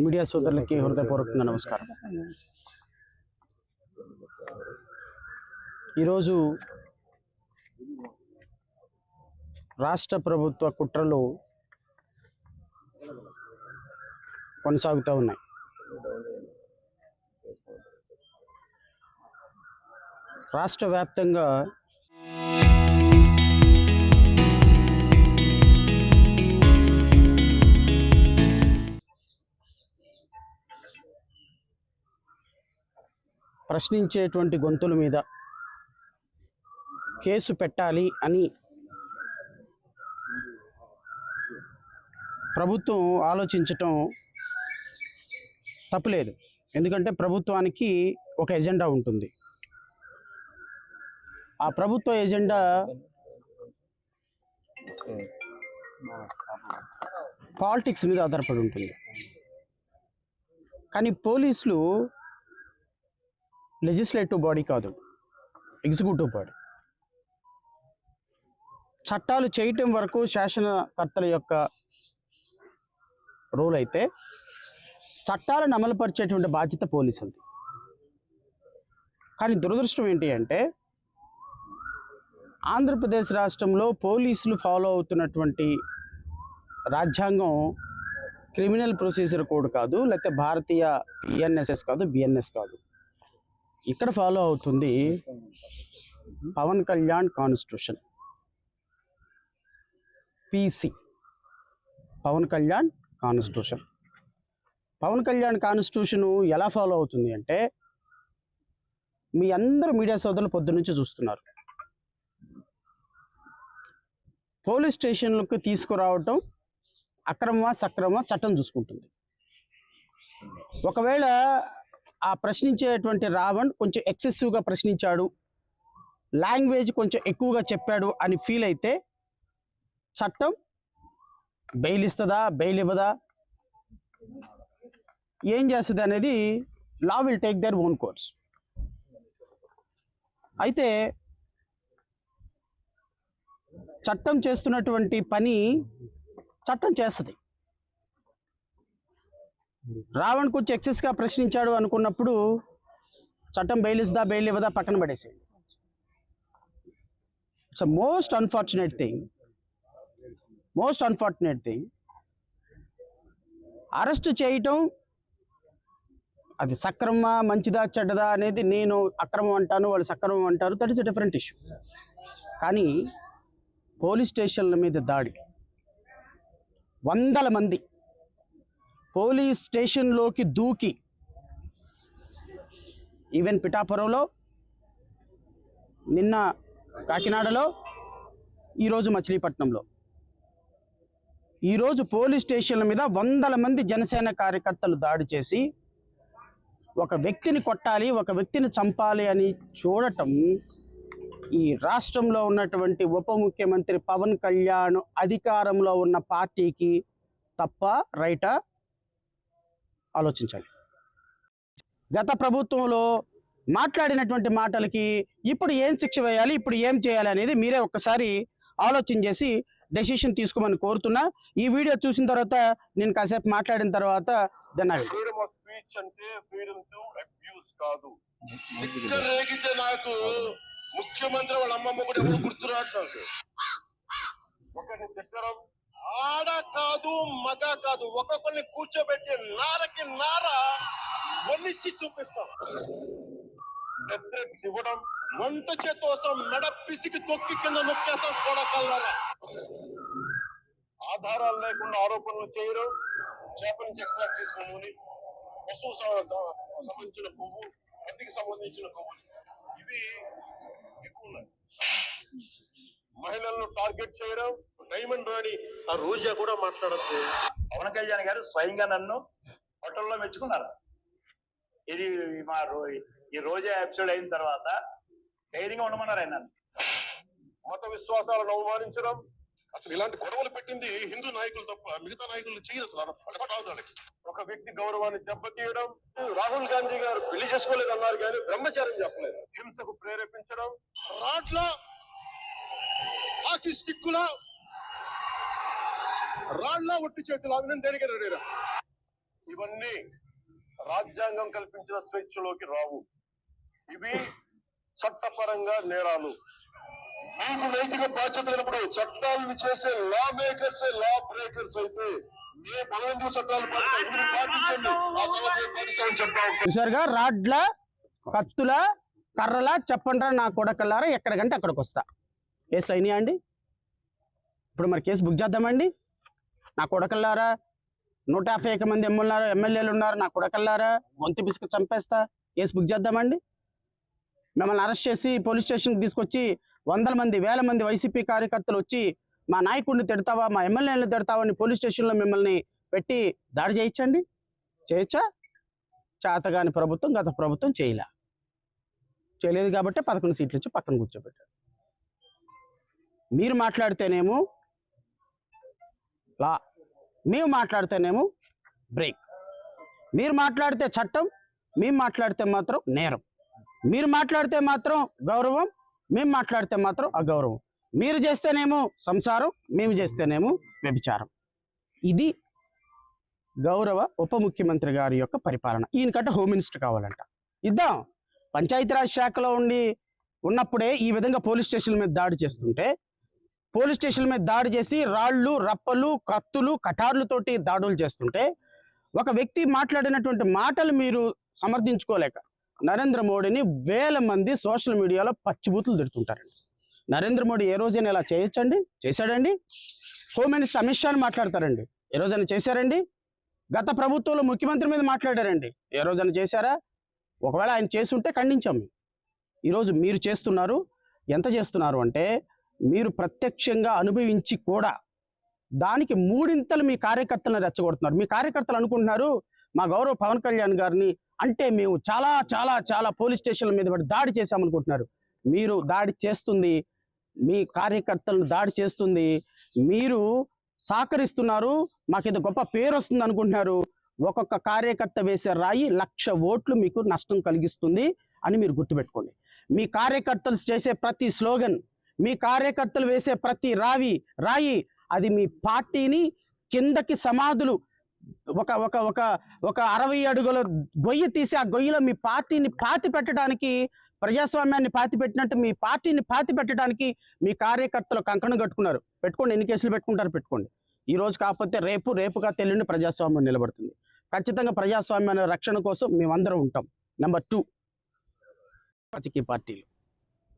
Media సోదరులకి హృదయపూర్వకంగా నమస్కారం. ఈరోజు రాష్ట్ర ప్రభుత్వ కుట్రలు కొనసాగుతూ ఉన్నాయి. రాష్ట్ర వ్యాప్తంగా ప్రశ్నించేటువంటి గొంతుల మీద కేసు పెట్టాలి అని ప్రభుత్వం ఆలోచించటం తప్పులేదు. ఎందుకంటే ప్రభుత్వానికి ఒక ఎజెండా ఉంటుంది. ఆ ప్రభుత్వ ఎజెండా పాలిటిక్స్ మీద ఆధారపడి ఉంటుంది. కానీ పోలీసులు లెజిస్లేటివ్ బాడీ కాదు, ఎగ్జిక్యూటివ్ బాడీ. చట్టాలు చేయటం వరకు శాసనకర్తల యొక్క రోల్ అయితే, చట్టాలను అమలుపరిచేటువంటి బాధ్యత పోలీసులది. కానీ దురదృష్టం ఏంటి అంటే, ఆంధ్రప్రదేశ్ రాష్ట్రంలో పోలీసులు ఫాలో అవుతున్నటువంటి రాజ్యాంగం క్రిమినల్ ప్రొసీజర్ కోడ్ కాదు, లేకపోతే భారతీయ బిఎన్ఎస్ఎస్ కాదు, బిఎన్ఎస్ కాదు. ఇక్కడ ఫాలో అవుతుంది Pawan Kalyan constitution, PC, Pawan Kalyan constitution. Pawan Kalyan constitution ఎలా ఫాలో అవుతుంది అంటే, మీ అందరూ మీడియా సోదరులు పొద్దున్నుంచి చూస్తున్నారు. పోలీస్ స్టేషన్లకు తీసుకురావటం అక్రమమా సక్రమమా చట్టం చూసుకుంటుంది. ఒకవేళ ఆ ప్రశ్నించేటువంటి రావణ్ కొంచెం ఎక్సెసివ్గా ప్రశ్నించాడు, లాంగ్వేజ్ కొంచెం ఎక్కువగా చెప్పాడు అని ఫీల్ అయితే చట్టం బెయిల్ ఇస్తుందా, బెయిల్ ఇవ్వదా, ఏం చేస్తుంది అనేది law will take their own course. అయితే చట్టం చేస్తున్నటువంటి పని చట్టం చేస్తుంది. రావణ్ కొంచెం ఎక్సెస్గా ప్రశ్నించాడు అనుకున్నప్పుడు చట్టం బెయిల్ ఇస్తుందా, బెయిల్ ఇవ్వదా పక్కన పడేసేయండి. It's most unfortunate thing. Arrest చేయటం అది సక్రమమా, మంచిదా, చెడ్డదా అనేది నేను అక్రమం అంటాను, వాళ్ళు సక్రమం అంటారు. That is a different issue. కానీ పోలీస్ స్టేషన్ల మీద దాడి, వందల మంది పోలీస్ స్టేషన్లోకి దూకి, ఈవెన్ పిఠాపురంలో, నిన్న కాకినాడలో, ఈరోజు మచిలీపట్నంలో, ఈరోజు పోలీస్ స్టేషన్ల మీద వందల మంది జనసేన కార్యకర్తలు దాడి చేసి ఒక వ్యక్తిని కొట్టాలి, ఒక వ్యక్తిని చంపాలి అని చూడటం ఈ రాష్ట్రంలో ఉన్నటువంటి ఉప ముఖ్యమంత్రి పవన్ కళ్యాణ్ అధికారంలో ఉన్న పార్టీకి తప్ప రైటా ఆలోచించాలి. గత ప్రభుత్వంలో మాట్లాడినటువంటి మాటలకి ఇప్పుడు ఏం శిక్ష వేయాలి, ఇప్పుడు ఏం చేయాలి అనేది మీరే ఒక్కసారి ఆలోచన చేసి డెసిషన్ తీసుకోమని కోరుతున్నా. ఈ వీడియో చూసిన తర్వాత నేను కాసేపు మాట్లాడిన తర్వాత ఫ్రీడమ్ ఆఫ్ స్పీచ్ అంటే ఫ్రీడమ్ టు అబ్యూస్ కాదు. నాకు ముఖ్యమంత్రి వాళ్ళ అమ్మమ్మ కూడా ఎవరు గుర్తురాట్లేదు. ఒకరిని తిట్టడం ఆడ కాదు, మగ కాదు, ఒక్కొక్కరిని కూర్చోబెట్టి నారకి నార వల్లిచ్చి చూపిస్తాం. ఇవ్వడం, వంట చేతి వస్తాం, మెడ పిసికి తొక్కి కింద నొక్కేస్తాం. కొడకల్లారా, ఆధారాలు లేకుండా ఆరోపణలు చేయడం, చేప నుంచి ఎక్స్ట్రాక్ట్ చేసిన నూనె, పశువు సంబంధించిన కొవ్వు, మందికి సంబంధించిన కొవ్వులు, ఇవి ఎక్కువ ఉన్నాయి. మహిళలను టార్గెట్ చేయడం, డైమండ్ రాణి ఆ రోజా కూడా మాట్లాడద్దు. పవన్ కళ్యాణ్ గారు స్వయంగా నన్ను హోటల్లో మెచ్చుకున్నారు. ఇది మా ఈ రోజా ఎపిసోడ్ అయిన తర్వాత ధైర్యంగా ఉండమన్నారు ఆయన. మత విశ్వాసాలను అవమానించడం, అసలు ఇలాంటి గొడవలు పెట్టింది హిందూ నాయకులు తప్ప మిగతా నాయకులు చేయరు. అసలు అలవాటు వాళ్ళకి. ఒక వ్యక్తి గౌరవాన్ని దెబ్బతీయడం. రాహుల్ గాంధీ గారు పెళ్లి చేసుకోలేదు అన్నారు కానీ బ్రహ్మచారం చెప్పలేదు. హింసకు ప్రేరేపించడం, రాడ్ల హాకీ స్టిక్కుల రాళ్ల ఒట్టి చేతులు అభినందనగా రెడీరా. ఇవన్నీ రాజ్యాంగం కల్పించిన స్వేచ్ఛలోకి రావు. ఇవి చట్టపరంగా నేరాలు. మీకు నైతిక బాధ్యత లేనప్పుడు చట్టాలను చేసే లా మేకర్స్ లా బ్రేకర్స్ అయితే మనం ఎందుకు చట్టాలు పాటించండి, ఆ తర్వాత పాటిస్తామని చెప్పాలి. చూసారుగా, రాడ్ల కత్తుల కర్రల చెప్పండ్రా నా కొడకల్లారా ఎక్కడికంటే అక్కడికి వస్తా. కేసులు అయినాయా అండి? ఇప్పుడు మరి కేసు బుక్ చేద్దామండి. నా కొడకల్లారా 151 మంది ఎమ్మెల్యేలు ఉన్నారు, నా కొడకల్లారా గొంతు పిసుకు చంపేస్తా. కేసు బుక్ చేద్దామండి. మిమ్మల్ని అరెస్ట్ చేసి పోలీస్ స్టేషన్కి తీసుకొచ్చి 100 మంది 1000 మంది వైసీపీ కార్యకర్తలు వచ్చి మా నాయకుడిని తిడతావా, మా ఎమ్మెల్యేలను తిడతావా అని పోలీస్ స్టేషన్లో మిమ్మల్ని పెట్టి దాడి చేయించండి. చేయొచ్చా? చేతగాని ప్రభుత్వం గత ప్రభుత్వం చేయలేదు కాబట్టి 11 సీట్లు ఇచ్చి పక్కన కూర్చోబెట్టారు. మీరు మాట్లాడితేనేమో లా, మేము మాట్లాడితేనేమో బ్రేక్. మీరు మాట్లాడితే చట్టం, మేము మాట్లాడితే మాత్రం నేరం. మీరు మాట్లాడితే మాత్రం గౌరవం, మేము మాట్లాడితే మాత్రం అగౌరవం. మీరు చేస్తేనేమో సంసారం, మేము చేస్తేనేమో వ్యభిచారం. ఇది గౌరవ ఉప ముఖ్యమంత్రి గారి యొక్క పరిపాలన. ఈయనకంటే హోమ్ మినిస్టర్ కావాలంట. ఇద్దాం. పంచాయతీరాజ్ శాఖలో ఉన్నప్పుడే ఈ విధంగా పోలీస్ స్టేషన్ల మీద దాడి చేస్తుంటే, పోలీస్ స్టేషన్ల మీద దాడి చేసి రాళ్ళు రప్పలు కత్తులు కటార్లతోటి దాడులు చేస్తుంటే, ఒక వ్యక్తి మాట్లాడినటువంటి మాటలు మీరు సమర్థించుకోలేక నరేంద్ర మోడీని 1000 మంది సోషల్ మీడియాలో పచ్చిబూతులు తిడుతుంటారండి. నరేంద్ర మోడీ ఏ రోజైనా ఇలా చేయొచ్చండి? చేశాడండి? హోమ్ మినిస్టర్ అమిత్ షాని మాట్లాడతారండి, ఏ రోజైనా చేశారండి? గత ప్రభుత్వంలో ముఖ్యమంత్రి మీద మాట్లాడారండి, ఏ రోజైనా చేశారా? ఒకవేళ ఆయన చేసుంటే ఖండించాము. ఈరోజు మీరు చేస్తున్నారు. ఎంత చేస్తున్నారు అంటే, మీరు ప్రత్యక్షంగా అనుభవించి కూడా దానికి 3 మీ కార్యకర్తలను రెచ్చగొడుతున్నారు. మీ కార్యకర్తలు అనుకుంటున్నారు మా గౌరవ పవన్ కళ్యాణ్ గారిని అంటే మేము చాలా చాలా చాలా పోలీస్ స్టేషన్ల మీద పడి దాడి చేశామనుకుంటున్నారు. మీరు దాడి చేస్తుంది, మీ కార్యకర్తలను దాడి చేస్తుంది, మీరు సహకరిస్తున్నారు, మాకేదో గొప్ప పేరు వస్తుంది అనుకుంటున్నారు. ఒక్కొక్క కార్యకర్త వేసే రాయి 1,00,000 ఓట్లు మీకు నష్టం కలిగిస్తుంది అని మీరు గుర్తుపెట్టుకోండి. మీ కార్యకర్తలు చేసే ప్రతి స్లోగన్, మీ కార్యకర్తలు వేసే ప్రతి రాయి అది మీ పార్టీని కిందకి సమాధులు ఒక ఒక ఒక ఒక 60 అడుగుల గొయ్యి తీసి ఆ గొయ్యిలో మీ పార్టీని పాతి పెట్టడానికి, ప్రజాస్వామ్యాన్ని పాతి పెట్టినట్టు మీ పార్టీని పాతి పెట్టడానికి మీ కార్యకర్తలు కంకణం కట్టుకున్నారు. పెట్టుకోండి, ఎన్ని కేసులు పెట్టుకుంటారు పెట్టుకోండి. ఈ రోజు కాకపోతే రేపుగా తెల్లుండి ప్రజాస్వామ్యం నిలబడుతుంది. ఖచ్చితంగా ప్రజాస్వామ్యాన్ని రక్షణ కోసం మేమందరం ఉంటాం. నెంబర్ 2, రాజకీయ పార్టీలు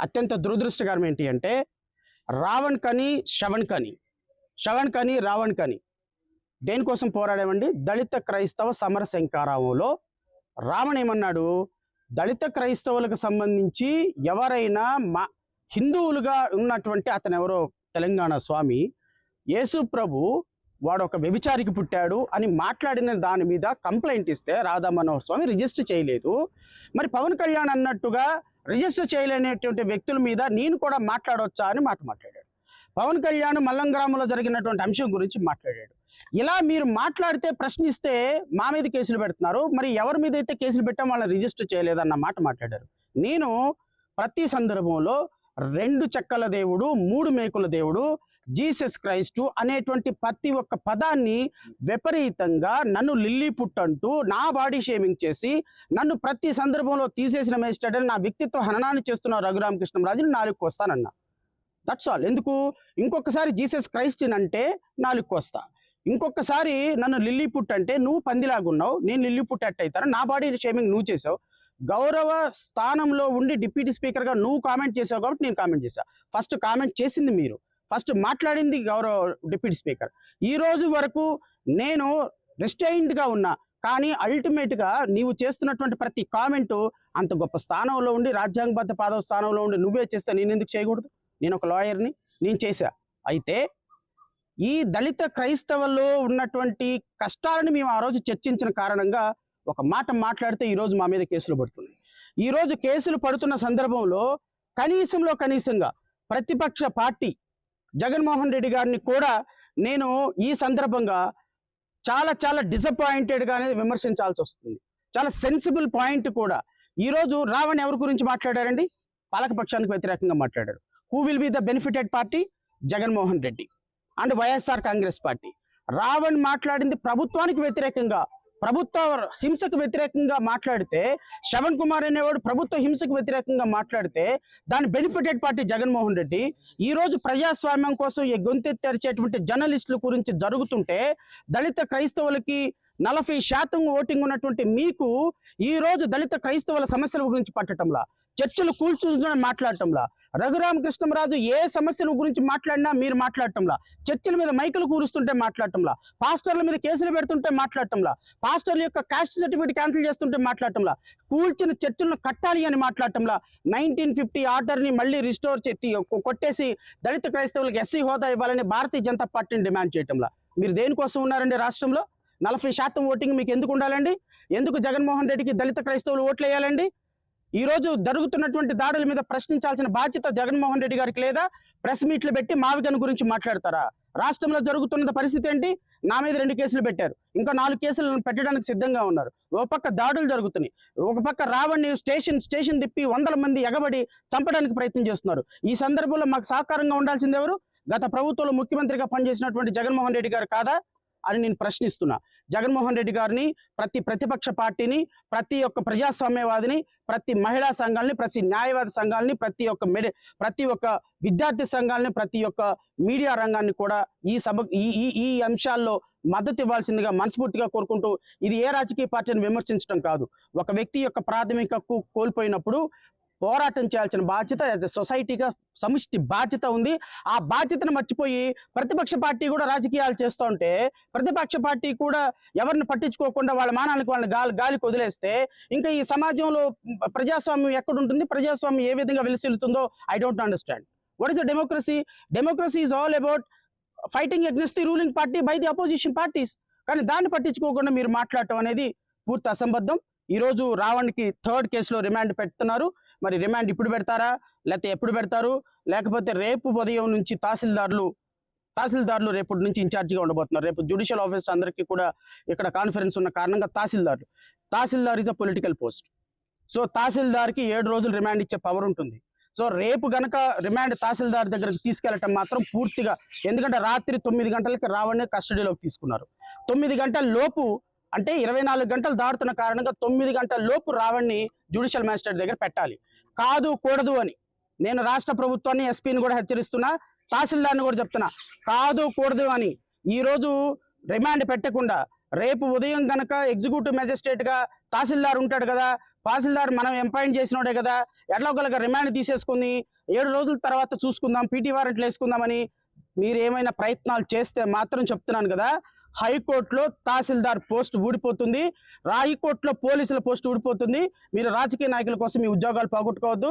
అత్యంత దురదృష్టకరం ఏంటి అంటే, రావణ్ కని శవణ్ కని రావణ్ కని దేనికోసం పోరాడామండి? దళిత క్రైస్తవ సమర శంకారావంలో రావణ్ ఏమన్నాడు? దళిత క్రైస్తవులకు సంబంధించి ఎవరైనా హిందువులుగా ఉన్నటువంటి అతను ఎవరో తెలంగాణ స్వామి యేసు ప్రభు వాడు ఒక వ్యభిచారికి పుట్టాడు అని మాట్లాడిన దాని మీద కంప్లైంట్ ఇస్తే రాధా మనోహర్ స్వామి రిజిస్టర్ చేయలేదు. మరి పవన్ కళ్యాణ్ అన్నట్టుగా రిజిస్టర్ చేయలేనటువంటి వ్యక్తుల మీద నేను కూడా మాట్లాడవచ్చా అని మాట్లాడాడు. పవన్ కళ్యాణ్ మల్లంగ్రామంలో జరిగినటువంటి అంశం గురించి మాట్లాడాడు. ఇలా మీరు మాట్లాడితే, ప్రశ్నిస్తే మా మీద కేసులు పెడుతున్నారు. మరి ఎవరి మీద అయితే కేసులు పెట్టాం వాళ్ళని రిజిస్టర్ చేయలేదన్న మాట మాట్లాడారు. నేను ప్రతి సందర్భంలో 2 చెక్కల దేవుడు 3 మేకుల దేవుడు జీసస్ క్రైస్టు అనేటువంటి ప్రతి ఒక్క పదాన్ని విపరీతంగా నన్ను లిల్లీ పుట్టంటూ నా బాడీ షేమింగ్ చేసి నన్ను ప్రతి సందర్భంలో తీసేసిన మేజిస్ట్రేట్ నా వ్యక్తిత్వ హననాన్ని చేస్తున్న రఘురామకృష్ణరాజుని 4కు వస్తానన్నా. That's all. ఎందుకు? ఇంకొకసారి జీసస్ క్రైస్ట్ అంటే 4కు వస్తా. ఇంకొకసారి నన్ను లిల్లీ పుట్ అంటే నువ్వు పందిలాగా ఉన్నావు, నేను లిల్లీ పుట్ అవుతాను, నా బాడీ షేమింగ్ నువ్వు చేసావు. గౌరవ స్థానంలో ఉండి డిప్యూటీ స్పీకర్గా నువ్వు కామెంట్ చేసావు కాబట్టి నేను కామెంట్ చేశా. ఫస్ట్ కామెంట్ చేసింది మీరు, ఫస్ట్ మాట్లాడింది గౌరవ డిప్యూటీ స్పీకర్. ఈ రోజు వరకు నేను రెస్ట్రైన్డ్గా ఉన్నా, కానీ అల్టిమేట్గా నీవు చేస్తున్నటువంటి ప్రతి కామెంటు అంత గొప్ప స్థానంలో ఉండి, రాజ్యాంగబద్ధ పదవ స్థానంలో ఉండి నువ్వే చేస్తే నేను ఎందుకు చేయకూడదు? నేను ఒక లాయర్ని, నేను చేశా. అయితే ఈ దళిత క్రైస్తవుల్లో ఉన్నటువంటి కష్టాలను మేము ఆ రోజు చర్చించిన కారణంగా ఒక మాట మాట్లాడితే ఈరోజు మా మీద కేసులు పడుతున్నాయి. ఈరోజు కేసులు పడుతున్న సందర్భంలో కనీసంగా ప్రతిపక్ష పార్టీ జగన్మోహన్ రెడ్డి గారిని కూడా నేను ఈ సందర్భంగా చాలా చాలా డిసప్పాయింటెడ్గానే విమర్శించాల్సి వస్తుంది. చాలా సెన్సిబుల్ పాయింట్ కూడా. ఈరోజు రావణ్ ఎవరి గురించి మాట్లాడారండి? పాలకపక్షానికి వ్యతిరేకంగా మాట్లాడారు. Who will be the benefited party? Jaganmohan Reddy and YSR Congress party. Ravan మాట్లాడింది ప్రభుత్వానికి వ్యతిరేకంగా, ప్రభుత్వ హింసకు వ్యతిరేకంగా మాట్లాడితే, శ్రవణ్ కుమార్ అనేవాడు ప్రభుత్వ హింసకు వ్యతిరేకంగా మాట్లాడితే దాని బెనిఫిటెడ్ పార్టీ జగన్మోహన్ రెడ్డి. ఈ రోజు ప్రజాస్వామ్యం కోసం ఈ గొంతెత్తి తెరిచేటువంటి జర్నలిస్టుల గురించి జరుగుతుంటే, దళిత క్రైస్తవులకి 40% ఓటింగ్ ఉన్నటువంటి మీకు ఈ రోజు దళిత క్రైస్తవుల సమస్యల గురించి పట్టటంలా, చర్చలు కూల్చుని మాట్లాడటంలా, రఘురామకృష్ణరాజు ఏ సమస్యల గురించి మాట్లాడినా మీరు మాట్లాడటంలా, చర్చల మీద మైకులు కూరుస్తుంటే మాట్లాడటంలా, పాస్టర్ల మీద కేసులు పెడుతుంటే మాట్లాడటంలా, పాస్టర్ల యొక్క కాస్ట్ సర్టిఫికేట్ క్యాన్సిల్ చేస్తుంటే మాట్లాడటంలా, కూల్చిన చర్చలను కట్టాలి అని మాట్లాడటంలా, 1950 ఆర్డర్ని మళ్ళీ రిస్టోర్ కొట్టేసి దళిత క్రైస్తవులకు ఎస్సీ హోదా ఇవ్వాలని భారతీయ జనతా పార్టీని డిమాండ్ చేయటంలా. మీరు దేనికోసం ఉన్నారండి రాష్ట్రంలో? 40% ఓటింగ్ మీకు ఎందుకు ఉండాలండి? ఎందుకు జగన్మోహన్ రెడ్డికి దళిత క్రైస్తవులు ఓట్లు వేయాలండి? ఈ రోజు జరుగుతున్నటువంటి దాడుల మీద ప్రశ్నించాల్సిన బాధ్యత జగన్మోహన్ రెడ్డి గారికి లేదా? ప్రెస్ మీట్లు పెట్టి మావిగన్ గురించి మాట్లాడతారా? రాష్ట్రంలో జరుగుతున్న పరిస్థితి ఏంటి? నా మీద 2 కేసులు పెట్టారు, ఇంకా 4 కేసులు పెట్టడానికి సిద్ధంగా ఉన్నారు. ఒక పక్క దాడులు జరుగుతున్నాయి, ఒక పక్క రావణ్ణి స్టేషన్ తిప్పి 100 మంది ఎగబడి చంపడానికి ప్రయత్నం చేస్తున్నారు. ఈ సందర్భంలో మాకు సహకారంగా ఉండాల్సింది ఎవరు? గత ప్రభుత్వంలో ముఖ్యమంత్రిగా పనిచేసినటువంటి జగన్మోహన్ రెడ్డి గారు కాదా అని నేను ప్రశ్నిస్తున్నా. జగన్మోహన్ రెడ్డి గారిని, ప్రతి ప్రతిపక్ష పార్టీని, ప్రతి ఒక్క ప్రజాస్వామ్యవాదిని, ప్రతి మహిళా సంఘాలని, ప్రతి న్యాయవాద సంఘాలని, ప్రతి ఒక్క విద్యార్థి సంఘాలని, ప్రతి ఒక్క మీడియా రంగాన్ని కూడా ఈ అంశాల్లో మద్దతు ఇవ్వాల్సిందిగా మనస్ఫూర్తిగా కోరుకుంటూ, ఇది ఏ రాజకీయ పార్టీని విమర్శించడం కాదు. ఒక వ్యక్తి యొక్క ప్రాథమిక హక్కు కోల్పోయినప్పుడు పోరాటం చేయాల్సిన బాధ్యత యాజ్ ఎ సొసైటీగా సమిష్టి బాధ్యత ఉంది. ఆ బాధ్యతను మర్చిపోయి ప్రతిపక్ష పార్టీ కూడా రాజకీయాలు చేస్తూ ఉంటే, ప్రతిపక్ష పార్టీ కూడా ఎవరిని పట్టించుకోకుండా వాళ్ళ మానానికి వాళ్ళని గాలికి వదిలేస్తే ఇంకా ఈ సమాజంలో ప్రజాస్వామ్యం ఎక్కడుంటుంది? ప్రజాస్వామ్యం ఏ విధంగా వెలిసిల్లుతుందో I don't understand. What is the democracy? Democracy is all about fighting against the ruling party by the opposition parties. కానీ దాన్ని పట్టించుకోకుండా మీరు మాట్లాడటం అనేది పూర్తి అసంబద్ధం. ఈరోజు రావణ్కి 3rd కేసులో రిమాండ్ పెడుతున్నారు. మరి రిమాండ్ ఇప్పుడు పెడతారా, లేకపోతే ఎప్పుడు పెడతారు? లేకపోతే రేపు ఉదయం నుంచి తహసీల్దార్లు రేపటి నుంచి ఇన్ఛార్జిగా ఉండబోతున్నారు. రేపు జ్యుడిషియల్ ఆఫీస్ అందరికీ కూడా ఇక్కడ కాన్ఫరెన్స్ ఉన్న కారణంగా tahsildar is a political post. So తహసీల్దార్కి 7 రోజులు రిమాండ్ ఇచ్చే పవర్ ఉంటుంది. సో రేపు గనక రిమాండ్ తహసీల్దార్ దగ్గరకు తీసుకెళ్లటం మాత్రం పూర్తిగా, ఎందుకంటే రాత్రి 9 గంటలకి రావణ్ణి కస్టడీలోకి తీసుకున్నారు. 9 గంటల లోపు అంటే 24 గంటలు దాటుతున్న కారణంగా 9 గంటల లోపు రావణ్ణి జ్యుడిషియల్ మ్యాజిస్ట్రేట్ దగ్గర పెట్టాలి. కాదు కూడదు అని నేను రాష్ట్ర ప్రభుత్వాన్ని, ఎస్పీని కూడా హెచ్చరిస్తున్నా, తహసీల్దార్ని కూడా చెప్తున్నా, కాదు కూడదు అని. ఈరోజు రిమాండ్ పెట్టకుండా రేపు ఉదయం గనక ఎగ్జిక్యూటివ్ మ్యాజిస్ట్రేట్గా తహసీల్దార్ ఉంటాడు కదా, తహసీల్దార్ మనం ఎంపాయింట్ చేసినోడే కదా, ఎట్లాగోలాగా రిమాండ్ తీసేసుకుని 7 రోజుల తర్వాత చూసుకుందాం, పీటీ వారెంట్లు వేసుకుందామని మీరు ఏమైనా ప్రయత్నాలు చేస్తే మాత్రం చెప్తున్నాను కదా, హైకోర్టులో తహసీల్దార్ పోస్ట్ ఊడిపోతుంది, హైకోర్టులో పోలీసుల పోస్ట్ ఊడిపోతుంది. మీరు రాజకీయ నాయకుల కోసం మీ ఉద్యోగాలు పోగొట్టుకోవద్దు.